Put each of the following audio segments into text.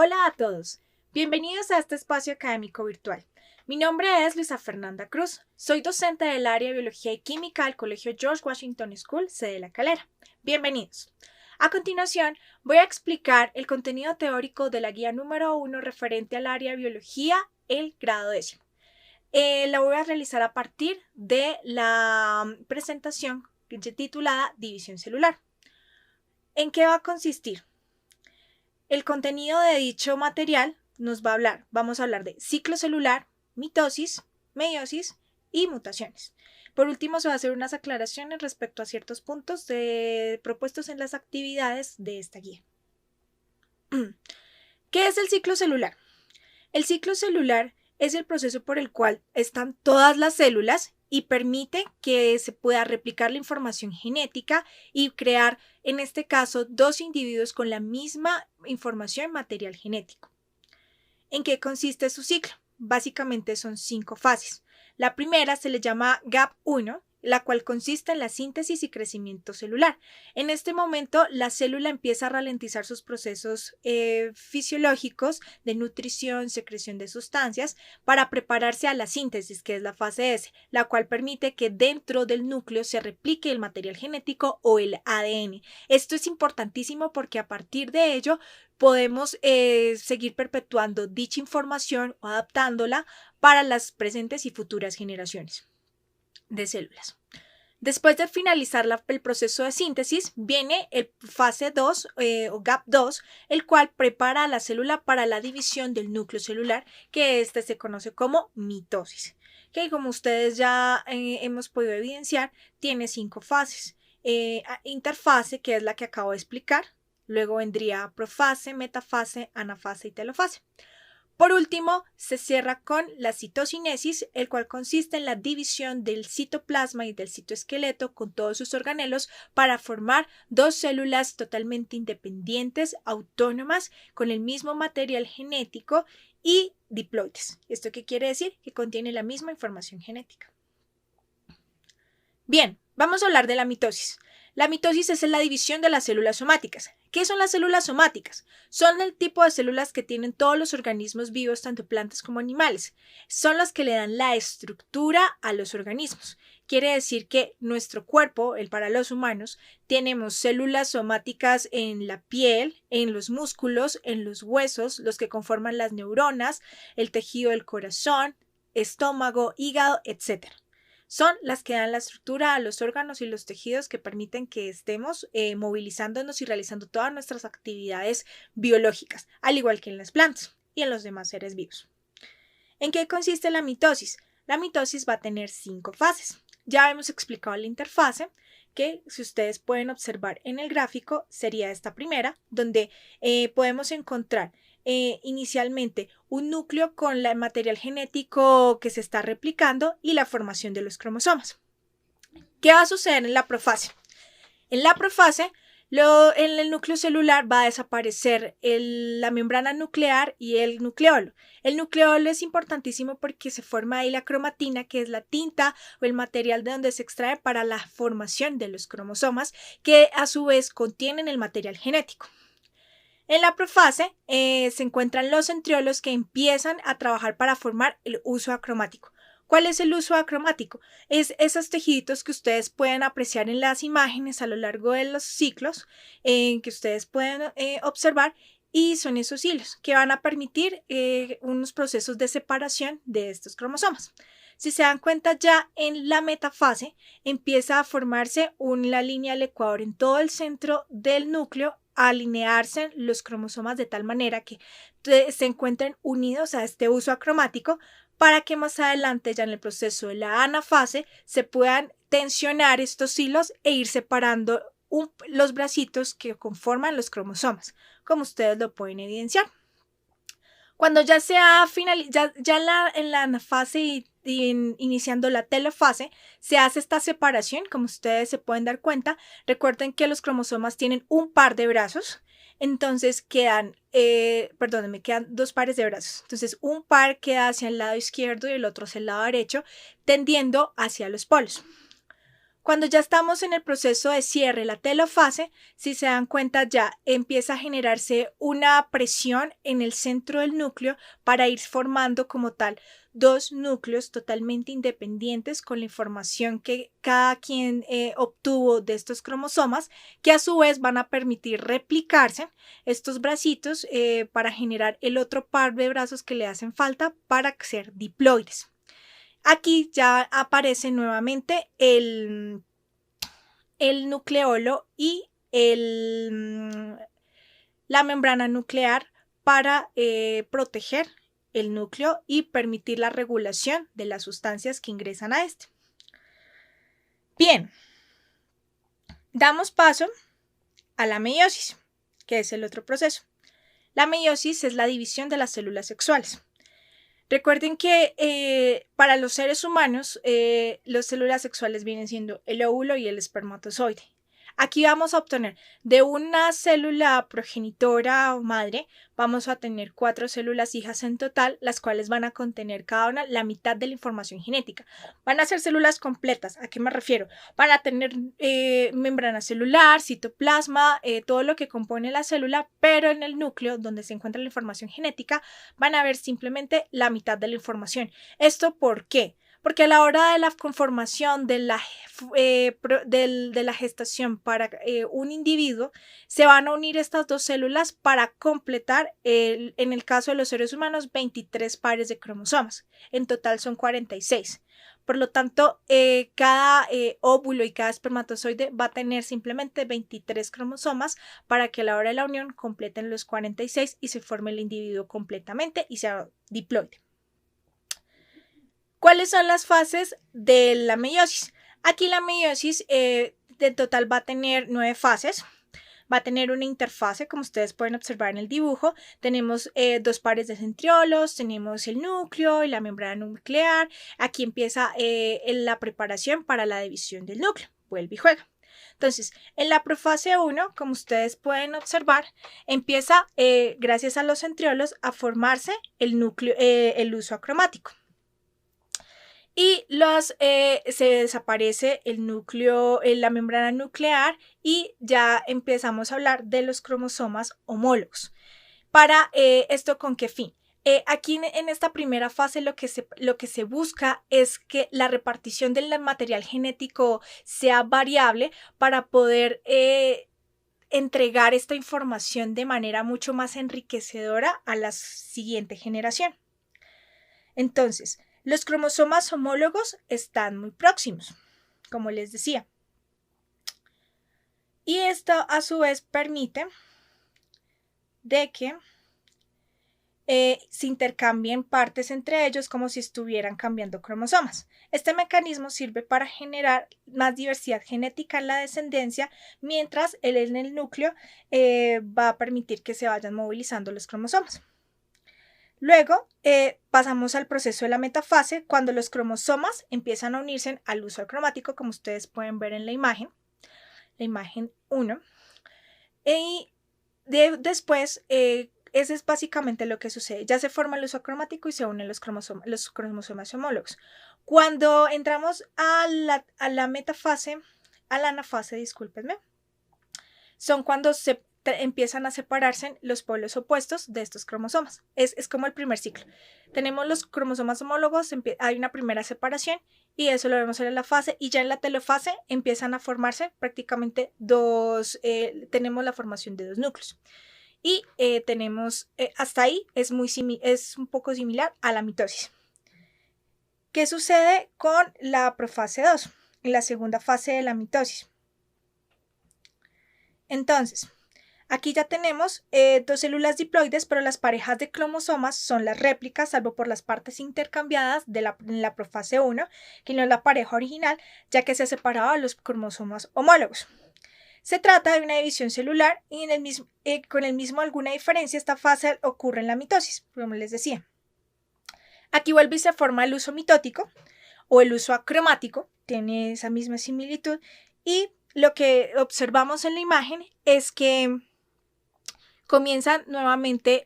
Hola a todos, bienvenidos a este espacio académico virtual. Mi nombre es Luisa Fernanda Cruz, soy docente del área de Biología y Química del Colegio George Washington School, sede La Calera. Bienvenidos. A continuación, voy a explicar el contenido teórico de la guía número 1 referente al área de Biología, el grado 10. La voy a realizar a partir de la presentación titulada División celular. ¿En qué va a consistir? El contenido de dicho material vamos a hablar de ciclo celular, mitosis, meiosis y mutaciones. Por último, se va a hacer unas aclaraciones respecto a ciertos puntos propuestos en las actividades de esta guía. ¿Qué es el ciclo celular? El ciclo celular es el proceso por el cual están todas las células y permite que se pueda replicar la información genética y crear, en este caso, dos individuos con la misma información material genético. ¿En qué consiste su ciclo? Básicamente son 5 fases. La primera se le llama GAP1, la cual consiste en la síntesis y crecimiento celular. En este momento, la célula empieza a ralentizar sus procesos fisiológicos de nutrición, secreción de sustancias, para prepararse a la síntesis, que es la fase S, la cual permite que dentro del núcleo se replique el material genético o el ADN. Esto es importantísimo porque a partir de ello podemos seguir perpetuando dicha información o adaptándola para las presentes y futuras generaciones de células. Después de finalizar el proceso de síntesis, viene el fase 2 o GAP2, el cual prepara a la célula para la división del núcleo celular, que se conoce como mitosis, que como ustedes ya hemos podido evidenciar, tiene 5 fases. Interfase, que es la que acabo de explicar, luego vendría profase, metafase, anafase y telofase. Por último, se cierra con la citocinesis, el cual consiste en la división del citoplasma y del citoesqueleto con todos sus organelos para formar dos células totalmente independientes, autónomas, con el mismo material genético y diploides. ¿Esto qué quiere decir? Que contiene la misma información genética. Bien, vamos a hablar de la mitosis. La mitosis es la división de las células somáticas. ¿Qué son las células somáticas? Son el tipo de células que tienen todos los organismos vivos, tanto plantas como animales. Son las que le dan la estructura a los organismos. Quiere decir que nuestro cuerpo, para los humanos, tenemos células somáticas en la piel, en los músculos, en los huesos, los que conforman las neuronas, el tejido del corazón, estómago, hígado, etc. Son las que dan la estructura a los órganos y los tejidos que permiten que estemos movilizándonos y realizando todas nuestras actividades biológicas, al igual que en las plantas y en los demás seres vivos. ¿En qué consiste la mitosis? La mitosis va a tener 5 fases. Ya hemos explicado la interfase, que si ustedes pueden observar en el gráfico sería esta primera, donde podemos encontrar inicialmente un núcleo con el material genético que se está replicando y la formación de los cromosomas. ¿Qué va a suceder en la profase? En la profase, en el núcleo celular va a desaparecer la membrana nuclear y el nucleolo. El nucleolo es importantísimo porque se forma ahí la cromatina, que es la tinta o el material de donde se extrae para la formación de los cromosomas, que a su vez contienen el material genético. En la profase se encuentran los centriolos que empiezan a trabajar para formar el uso acromático. ¿Cuál es el uso acromático? Es esos tejiditos que ustedes pueden apreciar en las imágenes a lo largo de los ciclos que ustedes pueden observar, y son esos hilos que van a permitir unos procesos de separación de estos cromosomas. Si se dan cuenta, ya en la metafase empieza a formarse una línea del ecuador en todo el centro del núcleo, a alinearse los cromosomas de tal manera que se encuentren unidos a este uso acromático, para que más adelante, ya en el proceso de la anafase, se puedan tensionar estos hilos e ir separando los bracitos que conforman los cromosomas, como ustedes lo pueden evidenciar. Cuando ya sea en la anafase y iniciando la telofase, se hace esta separación, como ustedes se pueden dar cuenta. Recuerden que los cromosomas tienen un par de brazos, entonces quedan 2 pares de brazos. Entonces un par queda hacia el lado izquierdo y el otro hacia el lado derecho, tendiendo hacia los polos. Cuando ya estamos en el proceso de cierre, la telofase, si se dan cuenta ya empieza a generarse una presión en el centro del núcleo para ir formando como tal dos núcleos totalmente independientes con la información que cada quien obtuvo de estos cromosomas, que a su vez van a permitir replicarse estos bracitos para generar el otro par de brazos que le hacen falta para ser diploides. Aquí ya aparece nuevamente el nucleolo y la membrana nuclear para proteger el núcleo y permitir la regulación de las sustancias que ingresan a este. Bien, damos paso a la meiosis, que es el otro proceso. La meiosis es la división de las células sexuales. Recuerden que para los seres humanos las células sexuales vienen siendo el óvulo y el espermatozoide. Aquí vamos a obtener de una célula progenitora o madre, vamos a tener 4 células hijas en total, las cuales van a contener cada una la mitad de la información genética. Van a ser células completas. ¿A qué me refiero? Van a tener membrana celular, citoplasma, todo lo que compone la célula, pero en el núcleo donde se encuentra la información genética van a ver simplemente la mitad de la información. ¿Esto por qué? Porque a la hora de la conformación de la gestación para un individuo, se van a unir estas dos células para completar, en el caso de los seres humanos, 23 pares de cromosomas. En total son 46. Por lo tanto, cada óvulo y cada espermatozoide va a tener simplemente 23 cromosomas para que a la hora de la unión completen los 46 y se forme el individuo completamente y sea diploide. ¿Cuáles son las fases de la meiosis? Aquí la meiosis de total va a tener 9 fases. Va a tener una interfase, como ustedes pueden observar en el dibujo. Tenemos 2 pares de centriolos, tenemos el núcleo y la membrana nuclear. Aquí empieza la preparación para la división del núcleo. Vuelve y juega. Entonces, en la profase 1, como ustedes pueden observar, empieza, gracias a los centriolos, a formarse el núcleo, el huso acromático. Y se desaparece el núcleo, la membrana nuclear y ya empezamos a hablar de los cromosomas homólogos. ¿Para esto con qué fin? Aquí en esta primera fase lo que se busca es que la repartición del material genético sea variable para poder entregar esta información de manera mucho más enriquecedora a la siguiente generación. Entonces, los cromosomas homólogos están muy próximos, como les decía. Y esto a su vez permite de que se intercambien partes entre ellos como si estuvieran cambiando cromosomas. Este mecanismo sirve para generar más diversidad genética en la descendencia, mientras en el núcleo va a permitir que se vayan movilizando los cromosomas. Luego pasamos al proceso de la metafase, cuando los cromosomas empiezan a unirse al huso acromático, como ustedes pueden ver en la imagen 1. Y después, ese es básicamente lo que sucede. Ya se forma el huso acromático y se unen los cromosomas homólogos. Cuando entramos a la metafase, a la anafase, discúlpenme, son cuando empiezan a separarse los polos opuestos de estos cromosomas. Es como el primer ciclo. Tenemos los cromosomas homólogos, hay una primera separación y eso lo vemos en la fase, y ya en la telofase empiezan a formarse prácticamente tenemos la formación de 2 núcleos. Y tenemos, hasta ahí es un poco similar a la mitosis. ¿Qué sucede con la profase 2? En la segunda fase de la mitosis. Entonces, aquí ya tenemos 2 células diploides, pero las parejas de cromosomas son las réplicas, salvo por las partes intercambiadas en la profase 1, que no es la pareja original, ya que se separaban los cromosomas homólogos. Se trata de una división celular y con el mismo alguna diferencia esta fase ocurre en la mitosis, como les decía. Aquí vuelve y se forma el huso mitótico o el huso acromático, tiene esa misma similitud, y lo que observamos en la imagen es que comienzan nuevamente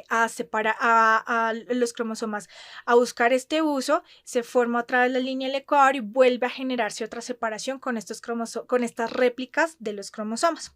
a separar a los cromosomas, a buscar este uso, se forma otra vez la línea del Ecuador y vuelve a generarse otra separación con con estas réplicas de los cromosomas,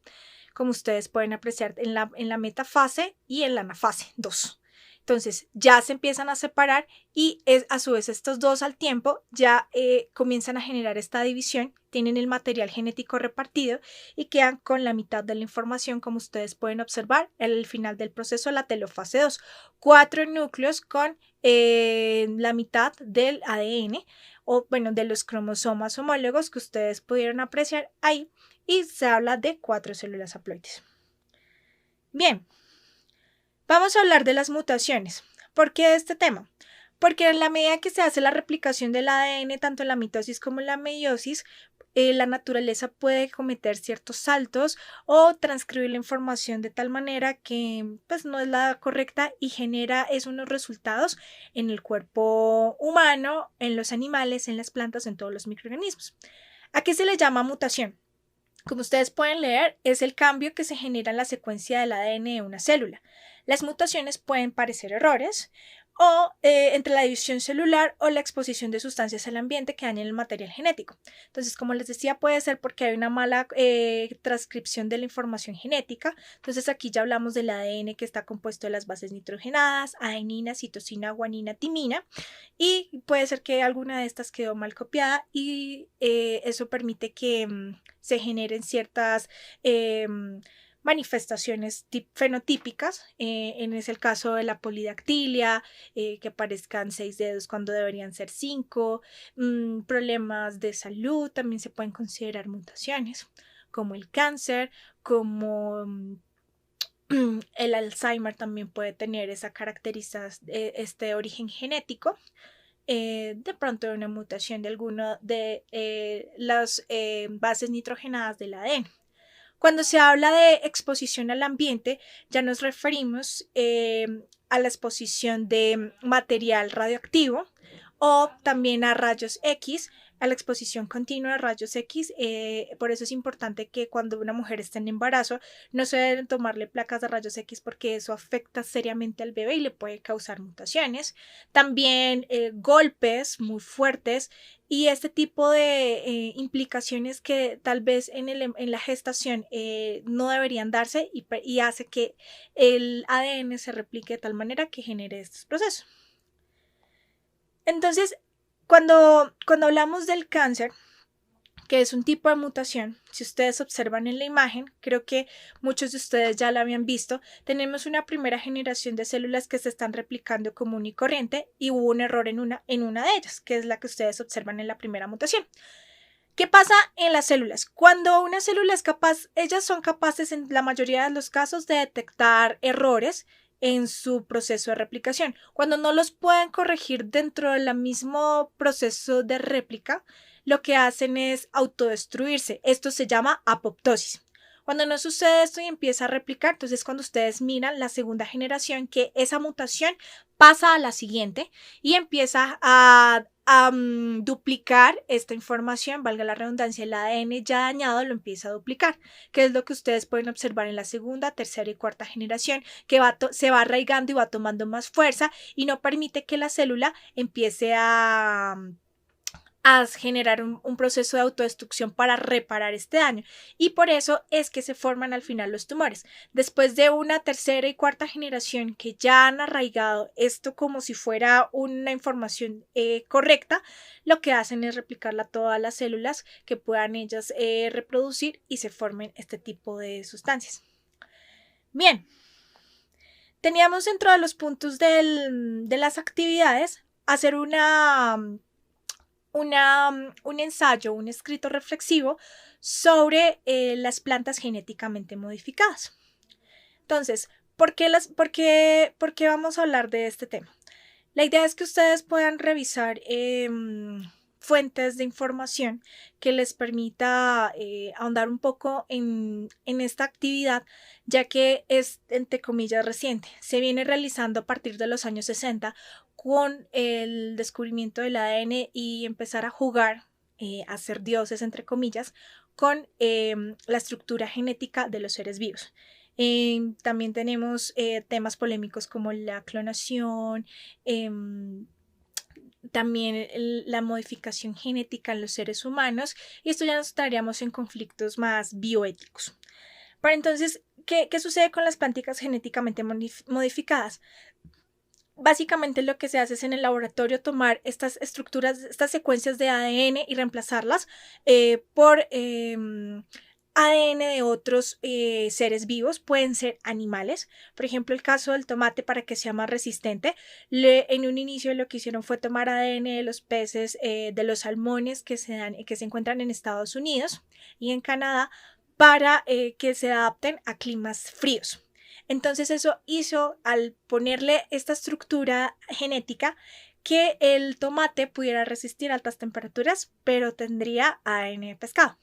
como ustedes pueden apreciar en la metafase y en la anafase 2. Entonces ya se empiezan a separar y a su vez estos dos al tiempo ya comienzan a generar esta división, tienen el material genético repartido y quedan con la mitad de la información, como ustedes pueden observar al final del proceso, la telofase 2. 4 núcleos con la mitad del ADN o bueno, de los cromosomas homólogos que ustedes pudieron apreciar ahí, y se habla de 4 células haploides. Bien. Vamos a hablar de las mutaciones. ¿Por qué este tema? Porque en la medida que se hace la replicación del ADN, tanto en la mitosis como en la meiosis, la naturaleza puede cometer ciertos saltos o transcribir la información de tal manera que pues, no es la correcta y genera unos resultados en el cuerpo humano, en los animales, en las plantas, en todos los microorganismos. ¿A qué se le llama mutación? Como ustedes pueden leer, es el cambio que se genera en la secuencia del ADN de una célula. Las mutaciones pueden parecer errores o entre la división celular o la exposición de sustancias al ambiente que dañan el material genético. Entonces, como les decía, puede ser porque hay una mala transcripción de la información genética. Entonces, aquí ya hablamos del ADN que está compuesto de las bases nitrogenadas, adenina, citosina, guanina, timina, y puede ser que alguna de estas quedó mal copiada y eso permite que se generen ciertas manifestaciones fenotípicas, en ese el caso de la polidactilia, que aparezcan 6 dedos cuando deberían ser 5, problemas de salud también se pueden considerar mutaciones, como el cáncer, como el Alzheimer también puede tener esa característica, este origen genético. De pronto una mutación de alguna de las bases nitrogenadas del ADN. Cuando se habla de exposición al ambiente, ya nos referimos a la exposición de material radioactivo o también a rayos X, a la exposición continua de rayos X. Por eso es importante que cuando una mujer está en embarazo no se deben tomarle placas de rayos X porque eso afecta seriamente al bebé y le puede causar mutaciones. También golpes muy fuertes y este tipo de implicaciones que tal vez en la gestación no deberían darse y hace que el ADN se replique de tal manera que genere estos procesos. Entonces, cuando hablamos del cáncer, que es un tipo de mutación, si ustedes observan en la imagen, creo que muchos de ustedes ya la habían visto, tenemos una primera generación de células que se están replicando común y corriente y hubo un error en una de ellas, que es la que ustedes observan en la primera mutación. ¿Qué pasa en las células? Cuando una célula es capaz, ellas son capaces en la mayoría de los casos de detectar errores en su proceso de replicación. Cuando no los pueden corregir dentro del mismo proceso de réplica, lo que hacen es autodestruirse. Esto se llama apoptosis. Cuando no sucede esto y empieza a replicar, entonces cuando ustedes miran la segunda generación, que esa mutación pasa a la siguiente y empieza a duplicar esta información, valga la redundancia, el ADN ya dañado lo empieza a duplicar, que es lo que ustedes pueden observar en la segunda, tercera y cuarta generación, que se va arraigando y va tomando más fuerza y no permite que la célula empiece a generar un proceso de autodestrucción para reparar este daño, y por eso es que se forman al final los tumores. Después de una tercera y cuarta generación que ya han arraigado esto como si fuera una información correcta, lo que hacen es replicarla a todas las células que puedan ellas reproducir y se formen este tipo de sustancias. Bien, teníamos dentro de los puntos de las actividades hacer un ensayo, un escrito reflexivo sobre las plantas genéticamente modificadas. Entonces, ¿por qué vamos a hablar de este tema? La idea es que ustedes puedan revisar fuentes de información que les permita ahondar un poco en esta actividad, ya que es, entre comillas, reciente. Se viene realizando a partir de los años 60 con el descubrimiento del ADN y empezar a jugar, a ser dioses, entre comillas, con la estructura genética de los seres vivos. También tenemos temas polémicos como la clonación, también la modificación genética en los seres humanos, y esto ya nos estaríamos en conflictos más bioéticos. Pero entonces, ¿qué sucede con las plantas genéticamente modificadas? Básicamente lo que se hace es en el laboratorio tomar estas estructuras, estas secuencias de ADN y reemplazarlas por ADN de otros seres vivos, pueden ser animales. Por ejemplo, el caso del tomate, para que sea más resistente, en un inicio lo que hicieron fue tomar ADN de los peces, de los salmones que se encuentran en Estados Unidos y en Canadá, para que se adapten a climas fríos. Entonces eso hizo, al ponerle esta estructura genética, que el tomate pudiera resistir altas temperaturas, pero tendría ADN de pescado.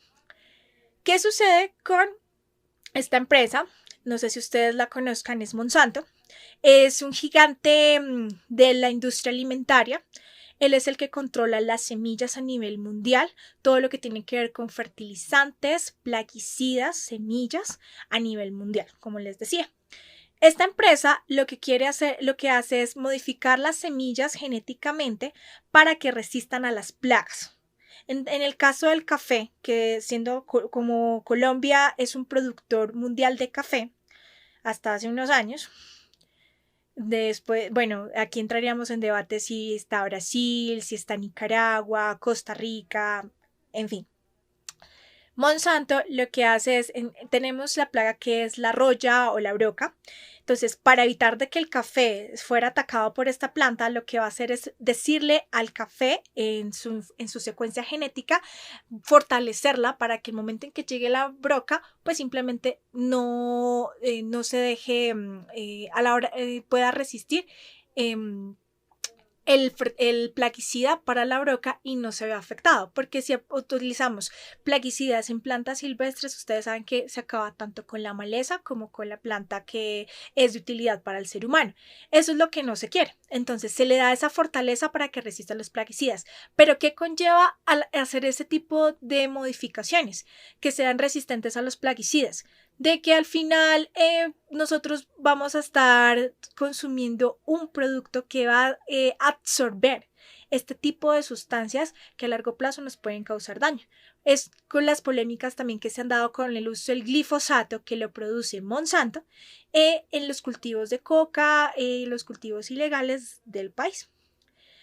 ¿Qué sucede con esta empresa? No sé si ustedes la conozcan, es Monsanto. Es un gigante de la industria alimentaria. Él es el que controla las semillas a nivel mundial, todo lo que tiene que ver con fertilizantes, plaguicidas, semillas a nivel mundial, como les decía. Esta empresa lo que hace es modificar las semillas genéticamente para que resistan a las plagas. En el caso del café, que siendo como Colombia es un productor mundial de café hasta hace unos años, después, bueno, aquí entraríamos en debate si está Brasil, si está Nicaragua, Costa Rica, en fin. Monsanto lo que hace es, tenemos la plaga que es la roya o la broca. Entonces, para evitar de que el café fuera atacado por esta planta, lo que va a hacer es decirle al café en su secuencia genética, fortalecerla para que el momento en que llegue la broca, pues simplemente no se deje, a la hora pueda resistir el plaguicida para la broca y no se ve afectado, porque si utilizamos plaguicidas en plantas silvestres, ustedes saben que se acaba tanto con la maleza como con la planta que es de utilidad para el ser humano. Eso es lo que no se quiere. Entonces se le da esa fortaleza para que resista los plaguicidas. Pero ¿qué conlleva al hacer ese tipo de modificaciones? Que sean resistentes a los plaguicidas. De que al final nosotros vamos a estar consumiendo un producto que va a absorber este tipo de sustancias que a largo plazo nos pueden causar daño. Es con las polémicas también que se han dado con el uso del glifosato, que lo produce Monsanto, en los cultivos de coca, los cultivos ilegales del país.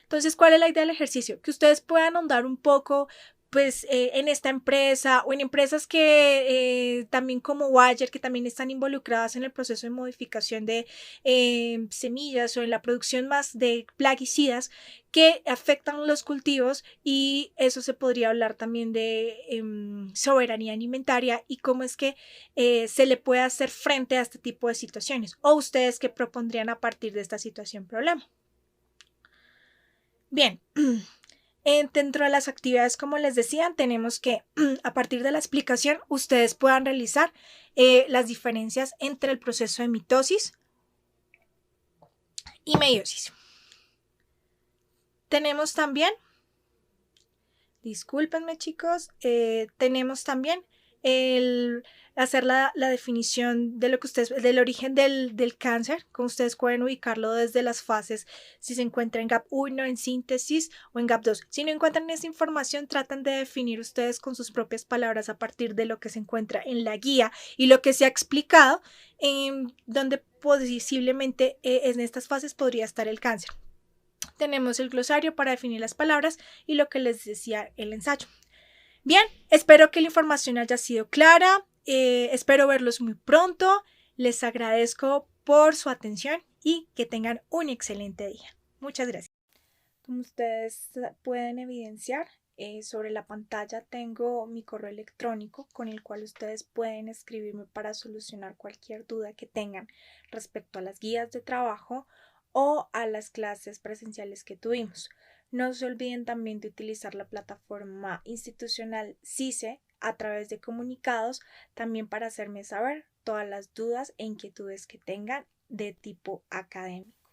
Entonces, ¿cuál es la idea del ejercicio? Que ustedes puedan ahondar un poco, pues, en esta empresa o en empresas que también como Bayer, que también están involucradas en el proceso de modificación de semillas o en la producción más de plaguicidas que afectan los cultivos, y eso se podría hablar también de soberanía alimentaria y cómo es que se le puede hacer frente a este tipo de situaciones. ¿O ustedes qué propondrían a partir de esta situación problema? Bien, dentro de las actividades, como les decía, tenemos que a partir de la explicación ustedes puedan realizar las diferencias entre el proceso de mitosis y meiosis. Tenemos también, discúlpenme chicos, tenemos también el hacer la definición de lo que ustedes, del origen del cáncer, como ustedes pueden ubicarlo desde las fases, si se encuentra en GAP 1, en síntesis o en GAP 2. Si no encuentran esa información, tratan de definir ustedes con sus propias palabras a partir de lo que se encuentra en la guía y lo que se ha explicado, donde posiblemente en estas fases podría estar el cáncer. Tenemos el glosario para definir las palabras y lo que les decía el ensayo. Bien, espero que la información haya sido clara. Espero verlos muy pronto. Les agradezco por su atención y que tengan un excelente día. Muchas gracias. Como ustedes pueden evidenciar, sobre la pantalla tengo mi correo electrónico con el cual ustedes pueden escribirme para solucionar cualquier duda que tengan respecto a las guías de trabajo o a las clases presenciales que tuvimos. No se olviden también de utilizar la plataforma institucional CICE a través de comunicados, también para hacerme saber todas las dudas e inquietudes que tengan de tipo académico.